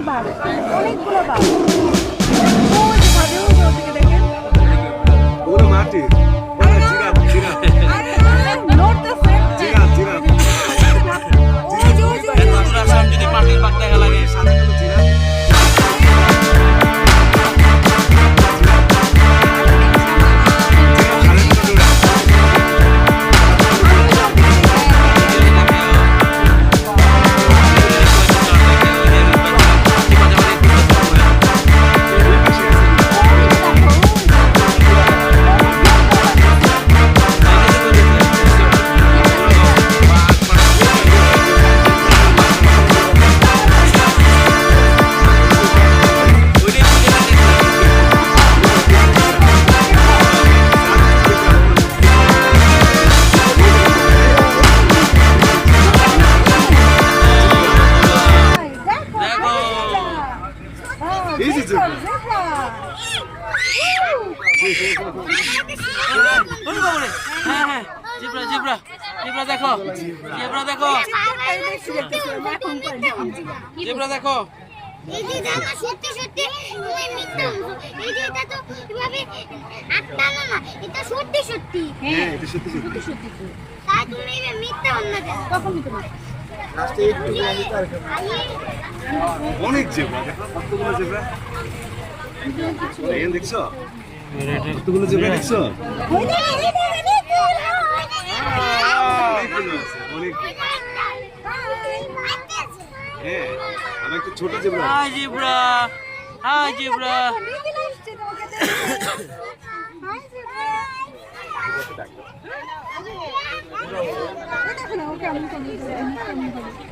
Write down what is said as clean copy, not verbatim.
বাঘ, অনেকগুলো বাঘ। ওই যে ভাবে ওই যে ওদিকে দেখেন। পুরো মাটি আরে না, জিরাফ জিরাফ আরে না, নড়তেছে। জিরাফ জিরাফ ওই যে, ওই যে, ওই যে। তোমরা সব যদি মাটির বাঘ দেখা লাগে সাদা কালো জিরাফ Easy to do. হ্যাঁ হ্যাঁ জিব্রা জিব্রা জিব্রা দেখো জিব্রা দেখো জিব্রা দেখো এই যে দেখো সত্যি সত্যি তুমি মিথ্যা এই যে এটা তো এভাবে আটটা না এটা সত্যি সত্যি হ্যাঁ এটা সত্যি সত্যি তাই তুমি মিথ্যা অন্য কেন কখন মিথ্যা বলছো? লাস্টে একটু আমি তার অনেক জেব্রা দেখো কতগুলো জেব্রা এই দেখছো কতগুলো জেব্রা দেখছো অনেকগুলো আছে অনেক হ্যাঁ আমি একটা ছোট zebra hi zebra hi zebra নিজে আসছে তোমাকে দেখতে। Hi zebra. দেখো না, ওকে আমি কেমন করি।